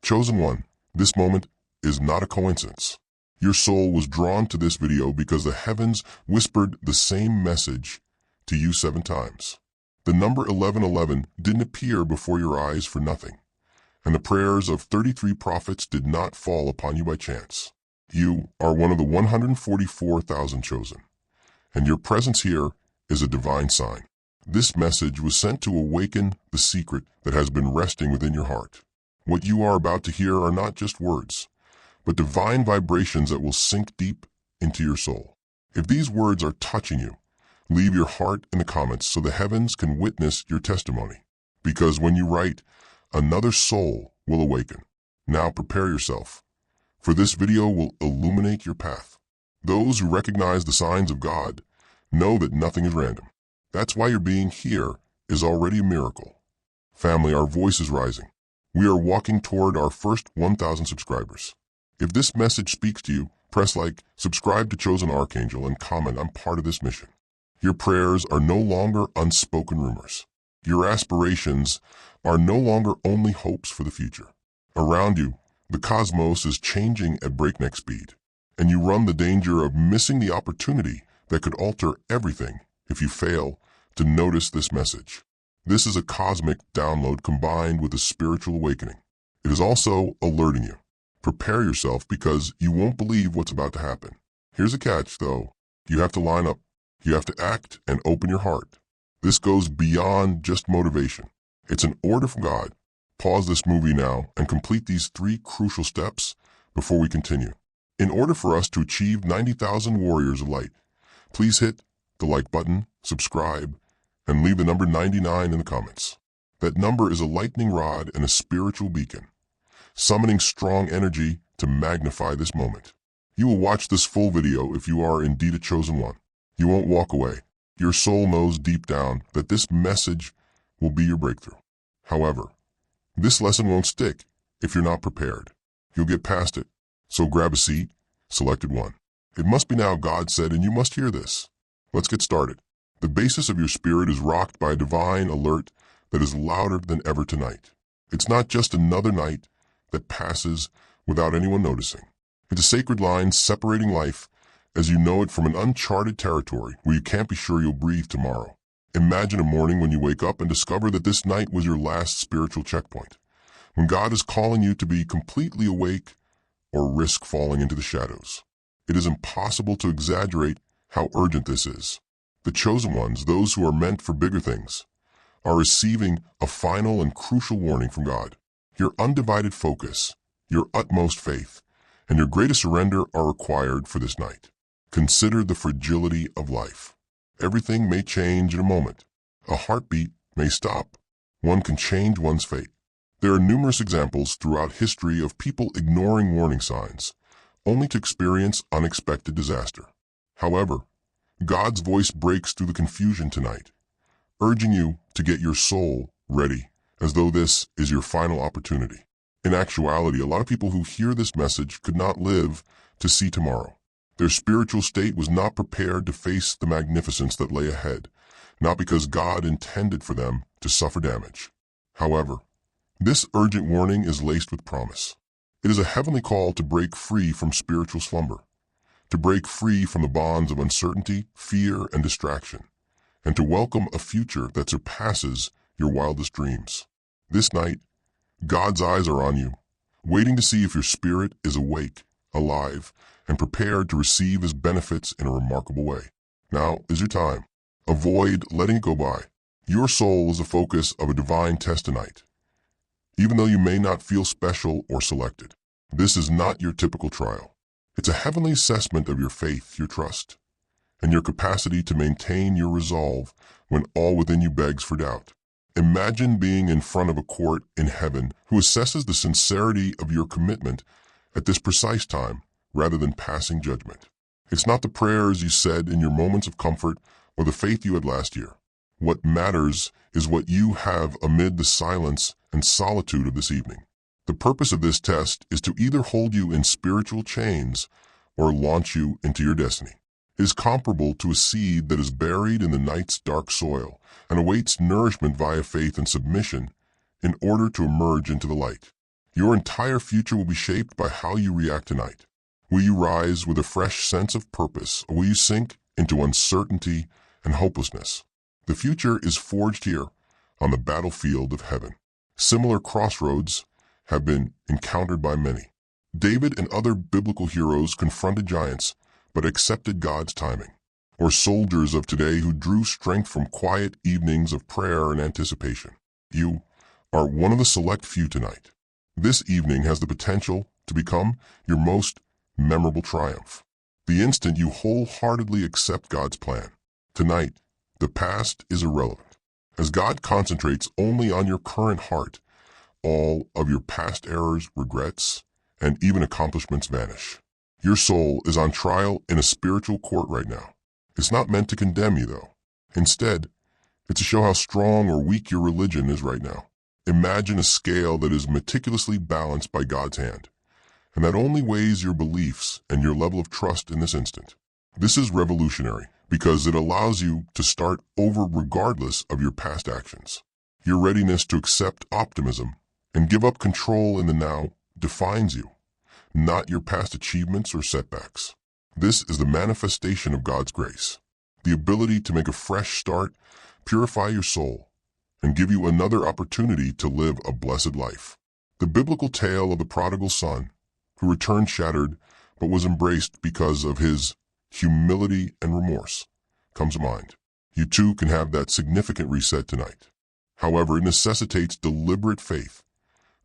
Chosen one, this moment is not a coincidence. Your soul was drawn to this video because the heavens whispered the same message to you 7 times. The number 1111 didn't appear before your eyes for nothing, and the prayers of 33 prophets did not fall upon you by chance. You are one of the 144,000 chosen, and your presence here is a divine sign. This message was sent to awaken the secret that has been resting within your heart. What you are about to hear are not just words, but divine vibrations that will sink deep into your soul. If these words are touching you, leave your heart in the comments so the heavens can witness your testimony. Because when you write, another soul will awaken. Now prepare yourself, for this video will illuminate your path. Those who recognize the signs of God know that nothing is random. That's why your being here is already a miracle. Family, our voice is rising. We are walking toward our first 1,000 subscribers. If this message speaks to you, press like, subscribe to Chosen Archangel, and comment, I'm part of this mission. Your prayers are no longer unspoken rumors. Your aspirations are no longer only hopes for the future. Around you, the cosmos is changing at breakneck speed, and you run the danger of missing the opportunity that could alter everything if you fail to notice this message. This is a cosmic download combined with a spiritual awakening. It is also alerting you. Prepare yourself because you won't believe what's about to happen. Here's a catch, though. You have to line up. You have to act and open your heart. This goes beyond just motivation. It's an order from God. Pause this movie now and complete these 3 crucial steps before we continue. In order for us to achieve 90,000 warriors of light, please hit the like button, subscribe, and leave the number 99 in the comments. That number is a lightning rod and a spiritual beacon, summoning strong energy to magnify this moment. You will watch this full video if you are indeed a chosen one. You won't walk away. Your soul knows deep down that this message will be your breakthrough. However, this lesson won't stick if you're not prepared. You'll get past it. So grab a seat, selected one. It must be now, God said, and you must hear this. Let's get started. The basis of your spirit is rocked by a divine alert that is louder than ever tonight. It's not just another night that passes without anyone noticing. It's a sacred line separating life as you know it from an uncharted territory where you can't be sure you'll breathe tomorrow. Imagine a morning when you wake up and discover that this night was your last spiritual checkpoint, when God is calling you to be completely awake or risk falling into the shadows. It is impossible to exaggerate how urgent this is. The chosen ones, those who are meant for bigger things, are receiving a final and crucial warning from God. Your undivided focus, your utmost faith, and your greatest surrender are required for this night. Consider the fragility of life. Everything may change in a moment. A heartbeat may stop. One can change one's fate. There are numerous examples throughout history of people ignoring warning signs, only to experience unexpected disaster. However, God's voice breaks through the confusion tonight, urging you to get your soul ready, as though this is your final opportunity. In actuality, a lot of people who hear this message could not live to see tomorrow. Their spiritual state was not prepared to face the magnificence that lay ahead, not because God intended for them to suffer damage. However, this urgent warning is laced with promise. It is a heavenly call to break free from spiritual slumber, to break free from the bonds of uncertainty, fear, and distraction, and to welcome a future that surpasses your wildest dreams. This night, God's eyes are on you, waiting to see if your spirit is awake, alive, and prepared to receive His benefits in a remarkable way. Now is your time. Avoid letting it go by. Your soul is the focus of a divine test tonight. Even though you may not feel special or selected, this is not your typical trial. It's a heavenly assessment of your faith, your trust, and your capacity to maintain your resolve when all within you begs for doubt. Imagine being in front of a court in heaven who assesses the sincerity of your commitment at this precise time rather than passing judgment. It's not the prayers you said in your moments of comfort or the faith you had last year. What matters is what you have amid the silence and solitude of this evening. The purpose of this test is to either hold you in spiritual chains or launch you into your destiny. It is comparable to a seed that is buried in the night's dark soil and awaits nourishment via faith and submission in order to emerge into the light. Your entire future will be shaped by how you react tonight. Will you rise with a fresh sense of purpose, or will you sink into uncertainty and hopelessness? The future is forged here on the battlefield of heaven. Similar crossroads have been encountered by many. David and other biblical heroes confronted giants, but accepted God's timing. Or soldiers of today who drew strength from quiet evenings of prayer and anticipation. You are one of the select few tonight. This evening has the potential to become your most memorable triumph. The instant you wholeheartedly accept God's plan. Tonight, the past is irrelevant. As God concentrates only on your current heart, all of your past errors, regrets, and even accomplishments vanish. Your soul is on trial in a spiritual court right now. It's not meant to condemn you, though. Instead, it's to show how strong or weak your religion is right now. Imagine a scale that is meticulously balanced by God's hand, and that only weighs your beliefs and your level of trust in this instant. This is revolutionary because it allows you to start over regardless of your past actions. Your readiness to accept optimism and give up control in the now defines you, not your past achievements or setbacks. This is the manifestation of God's grace, the ability to make a fresh start, purify your soul, and give you another opportunity to live a blessed life. The biblical tale of the prodigal son, who returned shattered but was embraced because of his humility and remorse, comes to mind. You too can have that significant reset tonight. However, it necessitates deliberate faith,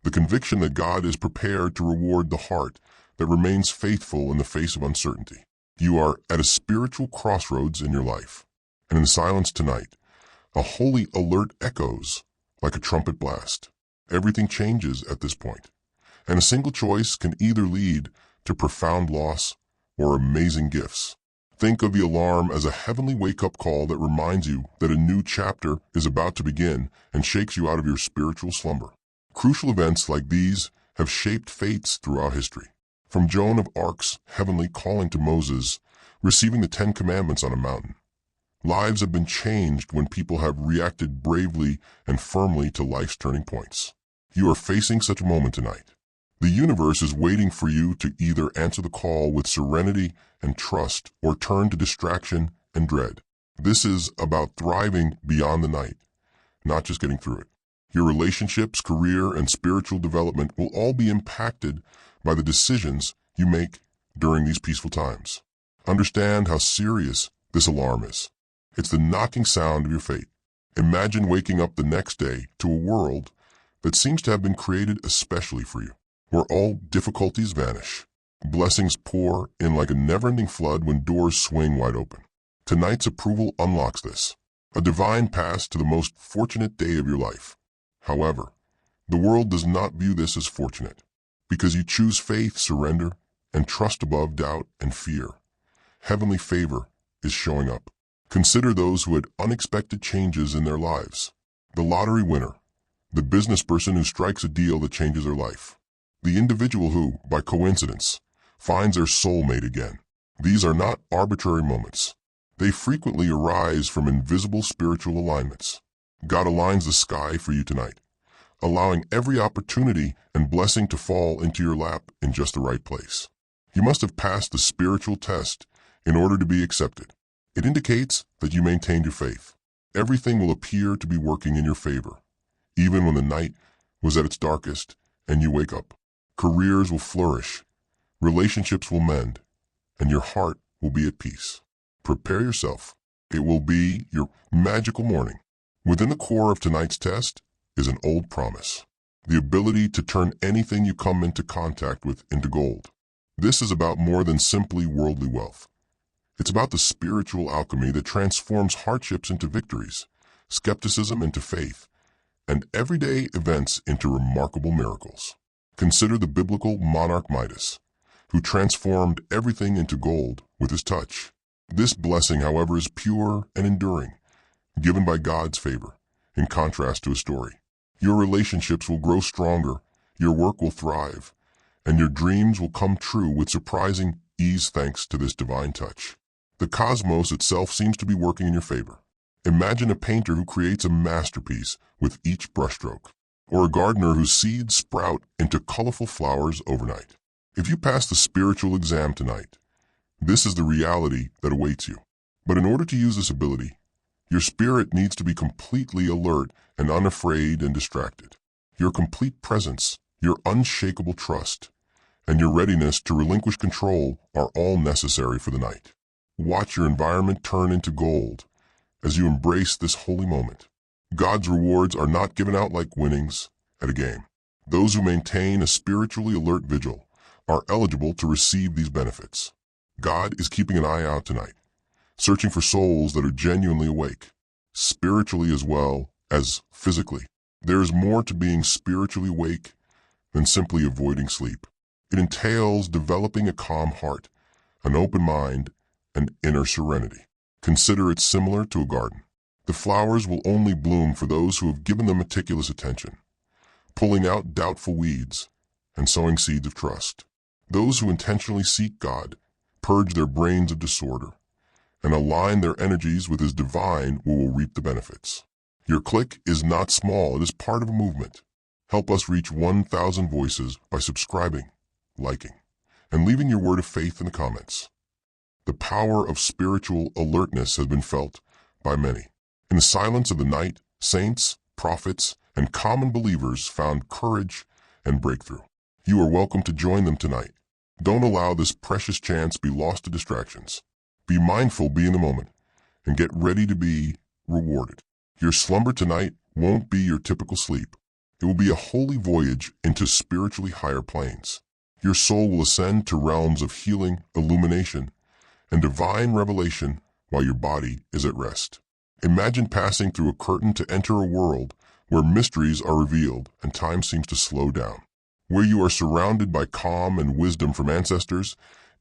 the conviction that God is prepared to reward the heart that remains faithful in the face of uncertainty. You are at a spiritual crossroads in your life, and in silence tonight, a holy alert echoes like a trumpet blast. Everything changes at this point, and a single choice can either lead to profound loss or amazing gifts. Think of the alarm as a heavenly wake-up call that reminds you that a new chapter is about to begin and shakes you out of your spiritual slumber. Crucial events like these have shaped fates throughout history. From Joan of Arc's heavenly calling to Moses, receiving the 10 Commandments on a mountain. Lives have been changed when people have reacted bravely and firmly to life's turning points. You are facing such a moment tonight. The universe is waiting for you to either answer the call with serenity and trust or turn to distraction and dread. This is about thriving beyond the night, not just getting through it. Your relationships, career, and spiritual development will all be impacted by the decisions you make during these peaceful times. Understand how serious this alarm is. It's the knocking sound of your fate. Imagine waking up the next day to a world that seems to have been created especially for you, where all difficulties vanish. Blessings pour in like a never-ending flood when doors swing wide open. Tonight's approval unlocks this, a divine pass to the most fortunate day of your life. However, the world does not view this as fortunate, because you choose faith, surrender, and trust above doubt and fear. Heavenly favor is showing up. Consider those who had unexpected changes in their lives. The lottery winner, the business person who strikes a deal that changes their life, the individual who, by coincidence, finds their soulmate again. These are not arbitrary moments. They frequently arise from invisible spiritual alignments. God aligns the sky for you tonight, allowing every opportunity and blessing to fall into your lap in just the right place. You must have passed the spiritual test in order to be accepted. It indicates that you maintained your faith. Everything will appear to be working in your favor, even when the night was at its darkest and you wake up. Careers will flourish, relationships will mend, and your heart will be at peace. Prepare yourself. It will be your magical morning. Within the core of tonight's test is an old promise, the ability to turn anything you come into contact with into gold. This is about more than simply worldly wealth. It's about the spiritual alchemy that transforms hardships into victories, skepticism into faith, and everyday events into remarkable miracles. Consider the biblical monarch Midas, who transformed everything into gold with his touch. This blessing, however, is pure and enduring, given by God's favor, in contrast to a story. Your relationships will grow stronger, your work will thrive, and your dreams will come true with surprising ease thanks to this divine touch. The cosmos itself seems to be working in your favor. Imagine a painter who creates a masterpiece with each brushstroke. or a gardener whose seeds sprout into colorful flowers overnight. If you pass the spiritual exam tonight, this is the reality that awaits you. But in order to use this ability, your spirit needs to be completely alert and unafraid and distracted. Your complete presence, your unshakable trust, and your readiness to relinquish control are all necessary for the night. Watch your environment turn into gold as you embrace this holy moment. God's rewards are not given out like winnings at a game. Those who maintain a spiritually alert vigil are eligible to receive these benefits. God is keeping an eye out tonight, searching for souls that are genuinely awake, spiritually as well as physically. There is more to being spiritually awake than simply avoiding sleep. It entails developing a calm heart, an open mind, and inner serenity. Consider it similar to a garden. The flowers will only bloom for those who have given them meticulous attention, pulling out doubtful weeds and sowing seeds of trust. Those who intentionally seek God, purge their brains of disorder, and align their energies with His divine will reap the benefits. Your click is not small, it is part of a movement. Help us reach 1,000 voices by subscribing, liking, and leaving your word of faith in the comments. The power of spiritual alertness has been felt by many. In the silence of the night, saints, prophets, and common believers found courage and breakthrough. You are welcome to join them tonight. Don't allow this precious chance be lost to distractions. Be mindful, be in the moment, and get ready to be rewarded. Your slumber tonight won't be your typical sleep. It will be a holy voyage into spiritually higher planes. Your soul will ascend to realms of healing, illumination, and divine revelation while your body is at rest. Imagine passing through a curtain to enter a world where mysteries are revealed and time seems to slow down, where you are surrounded by calm and wisdom from ancestors,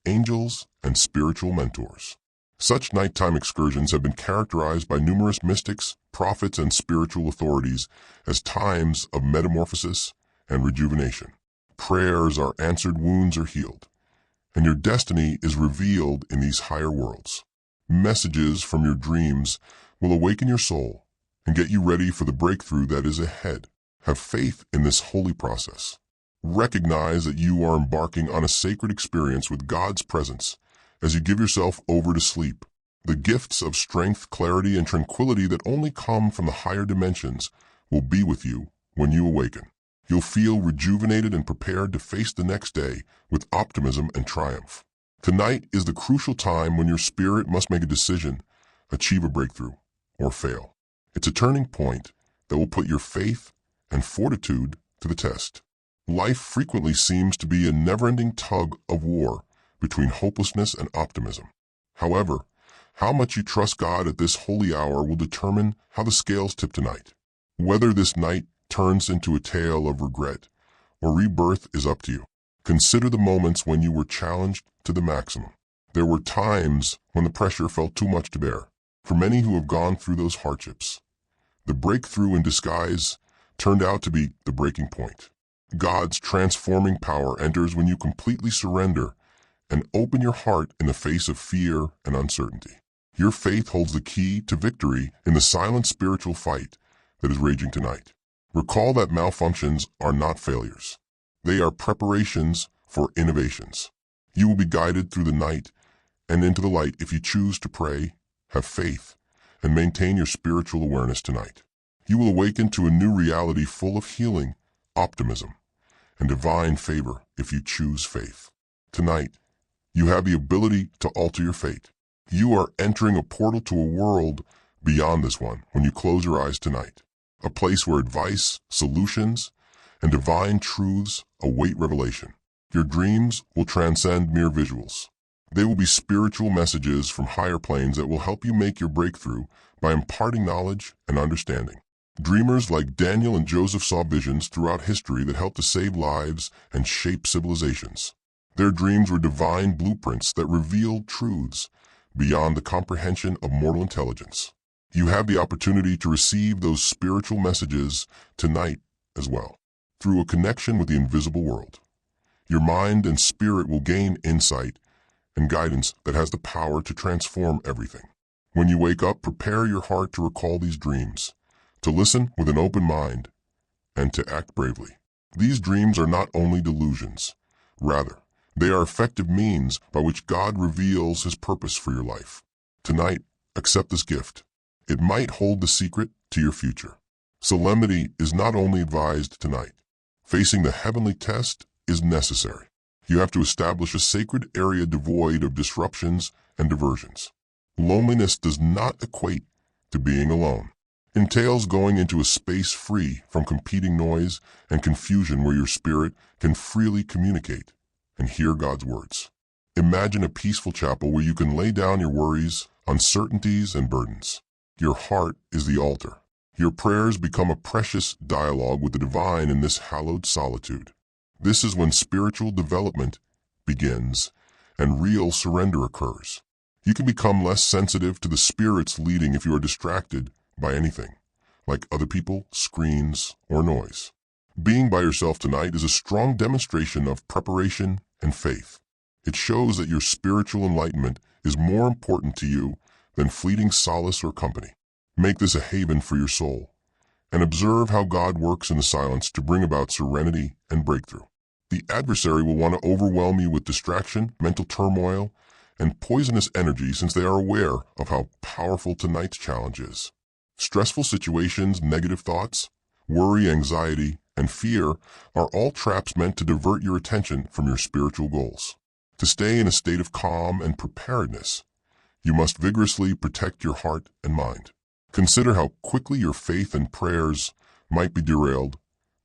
angels, and spiritual mentors. Such nighttime excursions have been characterized by numerous mystics, prophets, and spiritual authorities as times of metamorphosis and rejuvenation. Prayers are answered, wounds are healed, and your destiny is revealed in these higher worlds. Messages from your dreams will awaken your soul and get you ready for the breakthrough that is ahead. Have faith in this holy process. Recognize that you are embarking on a sacred experience with God's presence as you give yourself over to sleep. The gifts of strength, clarity, and tranquility that only come from the higher dimensions will be with you when you awaken. You'll feel rejuvenated and prepared to face the next day with optimism and triumph. Tonight is the crucial time when your spirit must make a decision, achieve a breakthrough, or fail. It's a turning point that will put your faith and fortitude to the test. Life frequently seems to be a never-ending tug of war between hopelessness and optimism. However, how much you trust God at this holy hour will determine how the scales tip tonight. Whether this night turns into a tale of regret or rebirth is up to you. Consider the moments when you were challenged to the maximum. There were times when the pressure felt too much to bear. For many who have gone through those hardships, the breakthrough in disguise turned out to be the breaking point. God's transforming power enters when you completely surrender and open your heart in the face of fear and uncertainty. Your faith holds the key to victory in the silent spiritual fight that is raging tonight. Recall that malfunctions are not failures. They are preparations for innovations. You will be guided through the night and into the light if you choose to pray, have faith, and maintain your spiritual awareness tonight. You will awaken to a new reality full of healing, optimism, and divine favor if you choose faith. Tonight, you have the ability to alter your fate. You are entering a portal to a world beyond this one when you close your eyes tonight. A place where advice, solutions, and divine truths await revelation. Your dreams will transcend mere visuals. They will be spiritual messages from higher planes that will help you make your breakthrough by imparting knowledge and understanding. Dreamers like Daniel and Joseph saw visions throughout history that helped to save lives and shape civilizations. Their dreams were divine blueprints that revealed truths beyond the comprehension of mortal intelligence. You have the opportunity to receive those spiritual messages tonight as well. Through a connection with the invisible world, your mind and spirit will gain insight and guidance that has the power to transform everything. When you wake up, prepare your heart to recall these dreams, to listen with an open mind, and to act bravely. These dreams are not only delusions. Rather, they are effective means by which God reveals His purpose for your life. Tonight, accept this gift. It might hold the secret to your future. Solemnity is not only advised tonight. Facing the heavenly test is necessary. You have to establish a sacred area devoid of disruptions and diversions. Loneliness does not equate to being alone. It entails going into a space free from competing noise and confusion where your spirit can freely communicate and hear God's words. Imagine a peaceful chapel where you can lay down your worries, uncertainties, and burdens. Your heart is the altar. Your prayers become a precious dialogue with the divine in this hallowed solitude. This is when spiritual development begins and real surrender occurs. You can become less sensitive to the Spirit's leading if you are distracted by anything, like other people, screens, or noise. Being by yourself tonight is a strong demonstration of preparation and faith. It shows that your spiritual enlightenment is more important to you than fleeting solace or company. Make this a haven for your soul, and observe how God works in the silence to bring about serenity and breakthrough. The adversary will want to overwhelm you with distraction, mental turmoil, and poisonous energy since they are aware of how powerful tonight's challenge is. Stressful situations, negative thoughts, worry, anxiety, and fear are all traps meant to divert your attention from your spiritual goals. To stay in a state of calm and preparedness, you must vigorously protect your heart and mind. Consider how quickly your faith and prayers might be derailed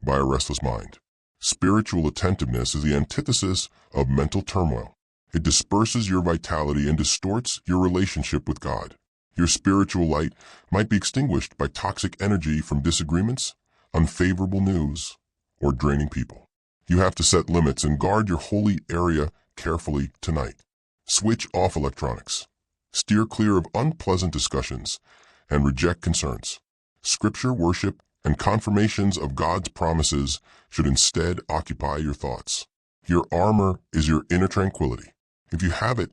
by a restless mind. Spiritual attentiveness is the antithesis of mental turmoil. It disperses your vitality and distorts your relationship with God. Your spiritual light might be extinguished by toxic energy from disagreements, unfavorable news, or draining people. You have to set limits and guard your holy area carefully tonight. Switch off electronics. Steer clear of unpleasant discussions and reject concerns. Scripture, worship, and confirmations of God's promises should instead occupy your thoughts. Your armor is your inner tranquility. If you have it,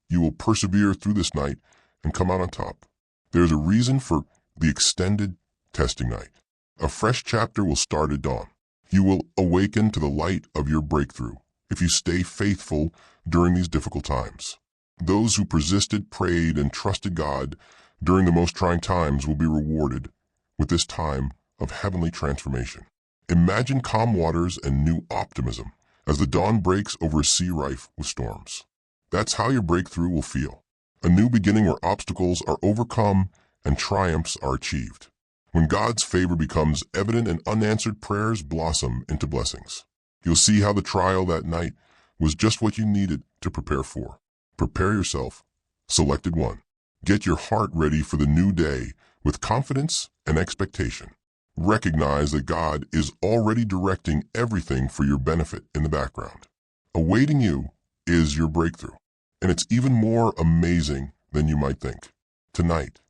you will persevere through this night and come out on top. There is a reason for the extended testing night. A fresh chapter will start at dawn. You will awaken to the light of your breakthrough if you stay faithful during these difficult times. Those who persisted, prayed, and trusted God during the most trying times will be rewarded with this time of heavenly transformation. Imagine calm waters and new optimism as the dawn breaks over a sea rife with storms. That's how your breakthrough will feel. A new beginning where obstacles are overcome and triumphs are achieved. When God's favor becomes evident and unanswered prayers blossom into blessings. You'll see how the trial that night was just what you needed to prepare for. Prepare yourself, selected one. Get your heart ready for the new day with confidence and expectation. Recognize that God is already directing everything for your benefit in the background. Awaiting you is your breakthrough, and it's even more amazing than you might think. Tonight,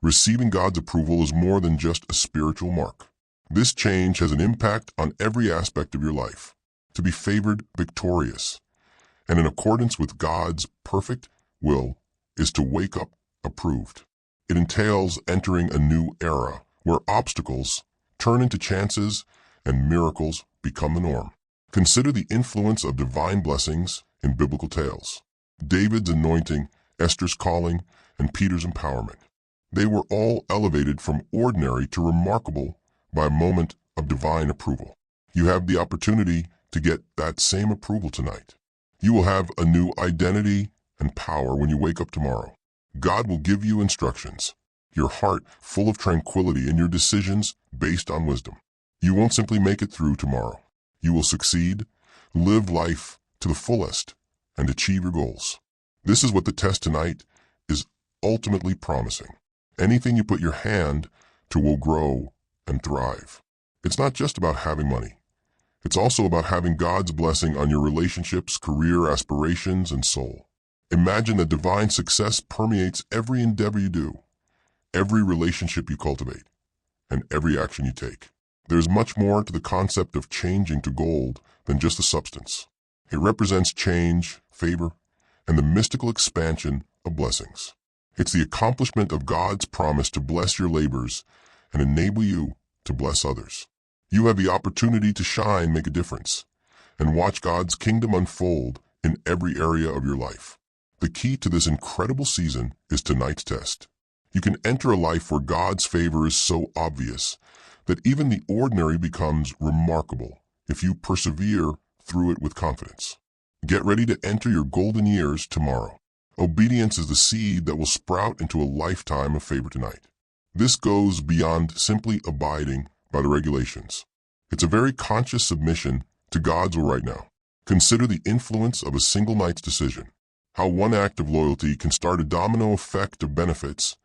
receiving God's approval is more than just a spiritual mark. This change has an impact on every aspect of your life. To be favored, victorious, and in accordance with God's perfect will is to wake up approved. It entails entering a new era where obstacles turn into chances and miracles become the norm. Consider the influence of divine blessings in biblical tales. David's anointing, Esther's calling, and Peter's empowerment. They were all elevated from ordinary to remarkable by a moment of divine approval. You have the opportunity to get that same approval tonight. You will have a new identity and power when you wake up tomorrow. God will give you instructions, your heart full of tranquility, and your decisions based on wisdom. You won't simply make it through tomorrow. You will succeed, live life to the fullest, and achieve your goals. This is what the test tonight is ultimately promising. Anything you put your hand to will grow and thrive. It's not just about having money. It's also about having God's blessing on your relationships, career, aspirations, and soul. Imagine that divine success permeates every endeavor you do, every relationship you cultivate, and every action you take. There's much more to the concept of changing to gold than just the substance. It represents change, favor, and the mystical expansion of blessings. It's the accomplishment of God's promise to bless your labors and enable you to bless others. You have the opportunity to shine, make a difference, and watch God's kingdom unfold in every area of your life. The key to this incredible season is tonight's test. You can enter a life where God's favor is so obvious that even the ordinary becomes remarkable if you persevere through it with confidence. Get ready to enter your golden years tomorrow. Obedience is the seed that will sprout into a lifetime of favor tonight. This goes beyond simply abiding by the regulations. It's a very conscious submission to God's will right now. Consider the influence of a single night's decision, how one act of loyalty can start a domino effect of benefits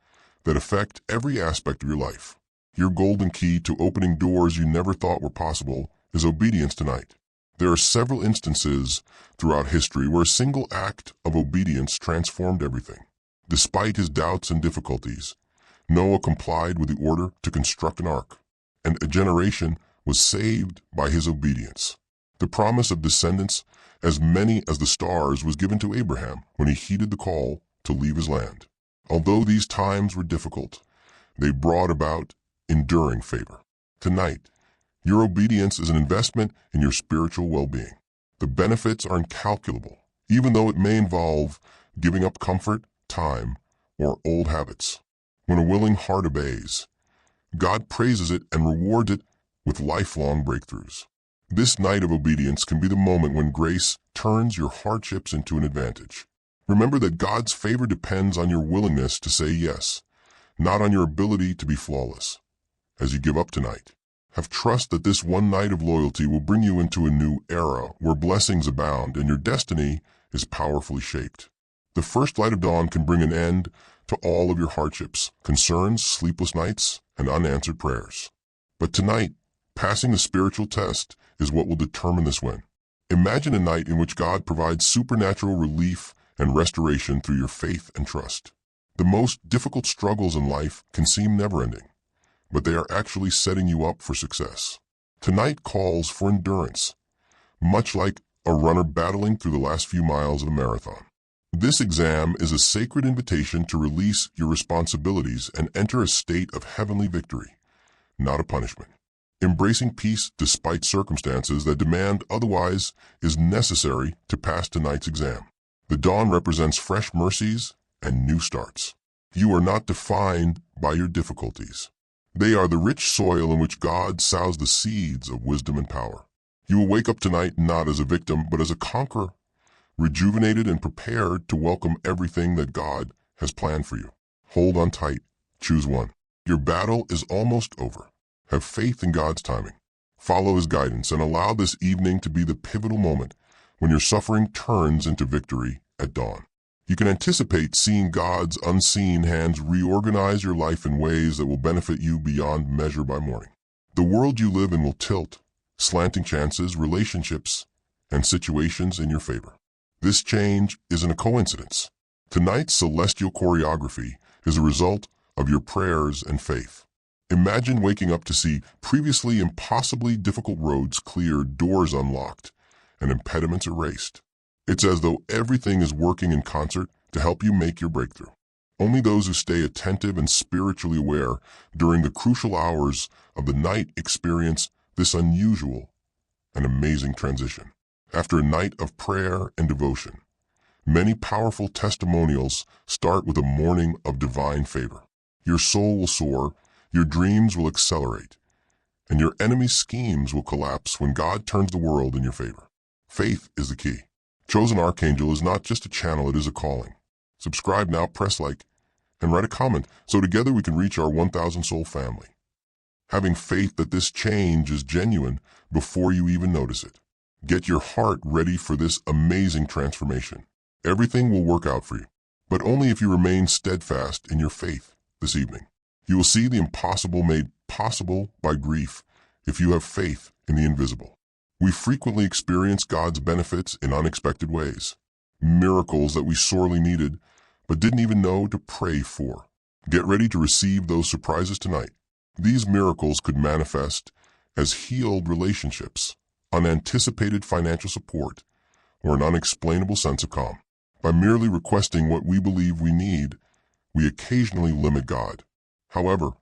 that affect every aspect of your life. Your golden key to opening doors you never thought were possible is obedience tonight. There are several instances throughout history where a single act of obedience transformed everything. Despite his doubts and difficulties, Noah complied with the order to construct an ark, and a generation was saved by his obedience. The promise of descendants as many as the stars was given to Abraham when he heeded the call to leave his land. Although these times were difficult, they brought about enduring favor. Tonight, your obedience is an investment in your spiritual well-being. The benefits are incalculable, even though it may involve giving up comfort, time, or old habits. When a willing heart obeys, God praises it and rewards it with lifelong breakthroughs. This night of obedience can be the moment when grace turns your hardships into an advantage. Remember that God's favor depends on your willingness to say yes, not on your ability to be flawless. As you give up tonight, have trust that this one night of loyalty will bring you into a new era where blessings abound and your destiny is powerfully shaped. The first light of dawn can bring an end to all of your hardships, concerns, sleepless nights, and unanswered prayers. But tonight, passing the spiritual test is what will determine this win. Imagine a night in which God provides supernatural relief and restoration through your faith and trust. The most difficult struggles in life can seem never-ending, but they are actually setting you up for success. Tonight calls for endurance, much like a runner battling through the last few miles of a marathon. This exam is a sacred invitation to release your responsibilities and enter a state of heavenly victory, not a punishment. Embracing peace despite circumstances that demand otherwise is necessary to pass tonight's exam. The dawn represents fresh mercies and new starts. You are not defined by your difficulties. They are the rich soil in which God sows the seeds of wisdom and power. You will wake up tonight not as a victim, but as a conqueror, rejuvenated and prepared to welcome everything that God has planned for you. Hold on tight. Choose one. Your battle is almost over. Have faith in God's timing. Follow His guidance and allow this evening to be the pivotal moment when your suffering turns into victory at dawn. You can anticipate seeing God's unseen hands reorganize your life in ways that will benefit you beyond measure by morning. The world you live in will tilt, slanting chances, relationships, and situations in your favor. This change isn't a coincidence. Tonight's celestial choreography is a result of your prayers and faith. Imagine waking up to see previously impossibly difficult roads cleared, doors unlocked, and impediments erased. It's as though everything is working in concert to help you make your breakthrough. Only those who stay attentive and spiritually aware during the crucial hours of the night experience this unusual and amazing transition. After a night of prayer and devotion, many powerful testimonials start with a morning of divine favor. Your soul will soar, your dreams will accelerate, and your enemy's schemes will collapse when God turns the world in your favor. Faith is the key. Chosen Archangel is not just a channel, it is a calling. Subscribe now, press like, and write a comment so together we can reach our 1,000 soul family. Having faith that this change is genuine before you even notice it. Get your heart ready for this amazing transformation. Everything will work out for you, but only if you remain steadfast in your faith this evening. You will see the impossible made possible by grief if you have faith in the invisible. We frequently experience God's benefits in unexpected ways, miracles that we sorely needed but didn't even know to pray for. Get ready to receive those surprises tonight. These miracles could manifest as healed relationships, unanticipated financial support, or an unexplainable sense of calm. By merely requesting what we believe we need, we occasionally limit God. However,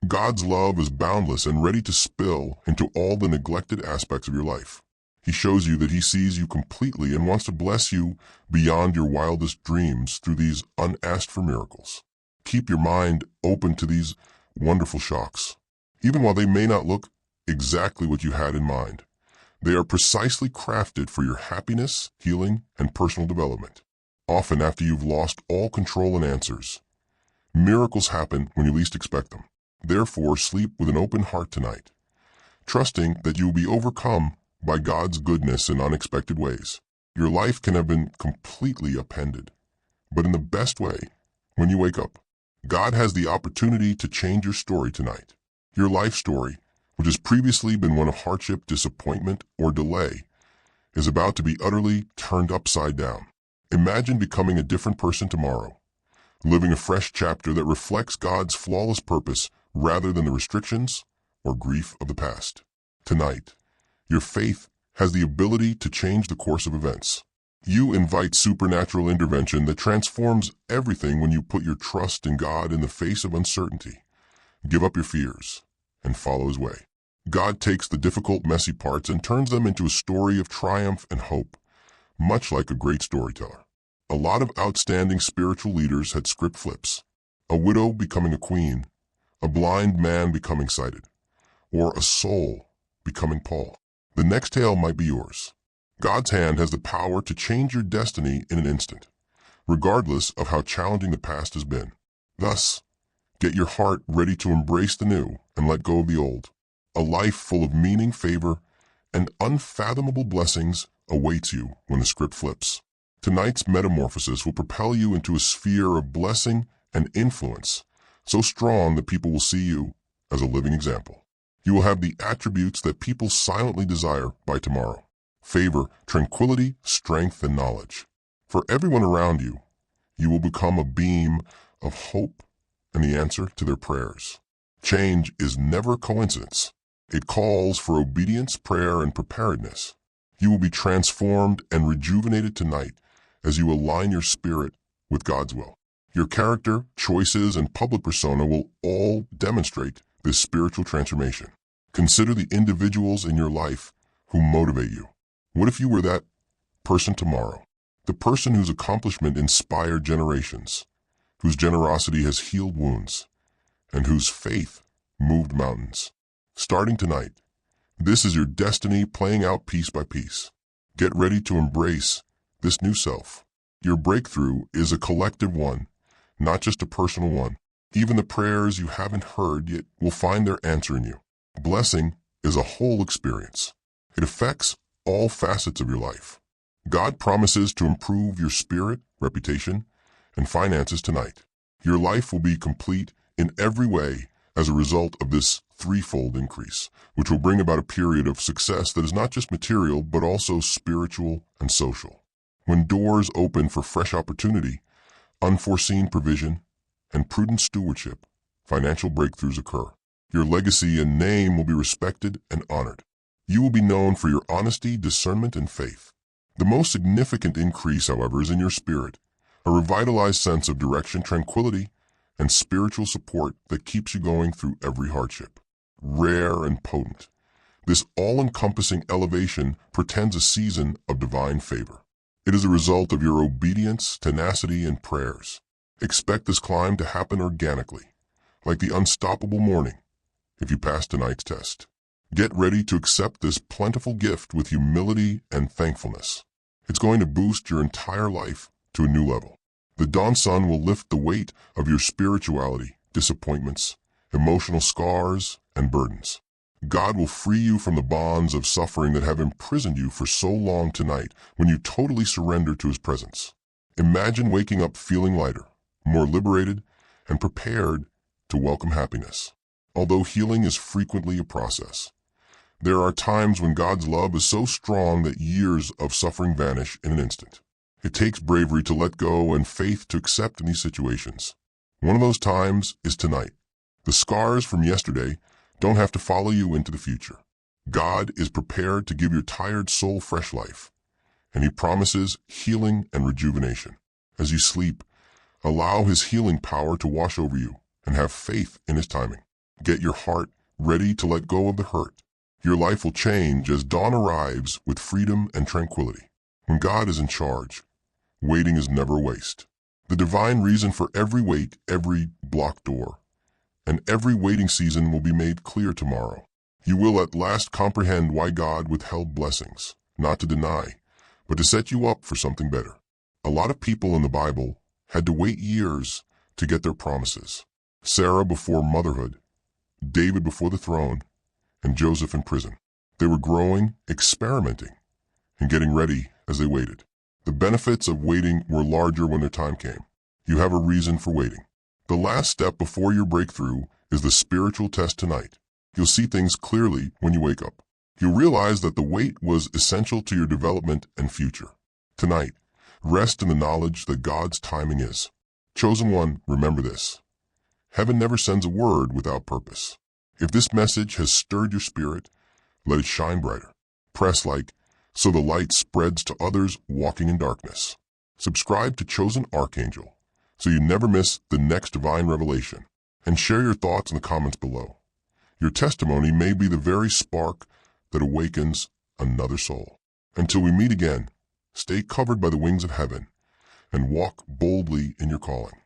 God's love is boundless and ready to spill into all the neglected aspects of your life. He shows you that he sees you completely and wants to bless you beyond your wildest dreams through these unasked for miracles. Keep your mind open to these wonderful shocks. Even while they may not look exactly what you had in mind, they are precisely crafted for your happiness, healing, and personal development. Often after you've lost all control and answers, miracles happen when you least expect them. Therefore, sleep with an open heart tonight, trusting that you will be overcome by God's goodness in unexpected ways. Your life can have been completely upended, but in the best way. When you wake up, God has the opportunity to change your story tonight. Your life story, which has previously been one of hardship, disappointment, or delay, is about to be utterly turned upside down. Imagine becoming a different person tomorrow, living a fresh chapter that reflects God's flawless purpose rather than the restrictions or grief of the past. Tonight, your faith has the ability to change the course of events. You invite supernatural intervention that transforms everything when you put your trust in God in the face of uncertainty. Give up your fears and follow his way. God takes the difficult, messy parts and turns them into a story of triumph and hope, much like a great storyteller. A lot of outstanding spiritual leaders had script flips. A widow becoming a queen, a blind man becoming sighted, or a soul becoming Paul. The next tale might be yours. God's hand has the power to change your destiny in an instant, regardless of how challenging the past has been. Thus, get your heart ready to embrace the new and let go of the old. A life full of meaning, favor, and unfathomable blessings awaits you when the script flips. Tonight's metamorphosis will propel you into a sphere of blessing and influence so strong that people will see you as a living example. You will have the attributes that people silently desire by tomorrow: favor, tranquility, strength, and knowledge. For everyone around you, you will become a beam of hope and the answer to their prayers. Change is never a coincidence. It calls for obedience, prayer, and preparedness. You will be transformed and rejuvenated tonight as you align your spirit with God's will. Your character, choices, and public persona will all demonstrate this spiritual transformation. Consider the individuals in your life who motivate you. What if you were that person tomorrow? The person whose accomplishment inspired generations, whose generosity has healed wounds, and whose faith moved mountains. Starting tonight, this is your destiny playing out piece by piece. Get ready to embrace this new self. Your breakthrough is a collective one, not just a personal one. Even the prayers you haven't heard yet will find their answer in you. Blessing is a whole experience. It affects all facets of your life. God promises to improve your spirit, reputation, and finances tonight. Your life will be complete in every way as a result of this threefold increase, which will bring about a period of success that is not just material, but also spiritual and social. When doors open for fresh opportunity, unforeseen provision, and prudent stewardship, financial breakthroughs occur. Your legacy and name will be respected and honored. You will be known for your honesty, discernment, and faith. The most significant increase, however, is in your spirit, a revitalized sense of direction, tranquility, and spiritual support that keeps you going through every hardship. Rare and potent, this all-encompassing elevation portends a season of divine favor. It is a result of your obedience, tenacity, and prayers. Expect this climb to happen organically, like the unstoppable morning, if you pass tonight's test. Get ready to accept this plentiful gift with humility and thankfulness. It's going to boost your entire life to a new level. The dawn sun will lift the weight of your spirituality, disappointments, emotional scars, and burdens. God will free you from the bonds of suffering that have imprisoned you for so long tonight when you totally surrender to his presence. Imagine waking up feeling lighter, more liberated, and prepared to welcome happiness. Although healing is frequently a process, there are times when God's love is so strong that years of suffering vanish in an instant. It takes bravery to let go and faith to accept in these situations. One of those times is tonight. The scars from yesterday don't have to follow you into the future. God is prepared to give your tired soul fresh life, and he promises healing and rejuvenation. As you sleep, allow his healing power to wash over you and have faith in his timing. Get your heart ready to let go of the hurt. Your life will change as dawn arrives with freedom and tranquility. When God is in charge, waiting is never a waste. The divine reason for every wait, every blocked door, and every waiting season will be made clear tomorrow. You will at last comprehend why God withheld blessings, not to deny, but to set you up for something better. A lot of people in the Bible had to wait years to get their promises. Sarah before motherhood, David before the throne, and Joseph in prison. They were growing, experimenting, and getting ready as they waited. The benefits of waiting were larger when their time came. You have a reason for waiting. The last step before your breakthrough is the spiritual test tonight. You'll see things clearly when you wake up. You'll realize that the wait was essential to your development and future. Tonight, rest in the knowledge that God's timing is. Chosen one, remember this. Heaven never sends a word without purpose. If this message has stirred your spirit, let it shine brighter. Press like so the light spreads to others walking in darkness. Subscribe to Chosen Archangel so you never miss the next divine revelation. And share your thoughts in the comments below. Your testimony may be the very spark that awakens another soul. Until we meet again, stay covered by the wings of heaven and walk boldly in your calling.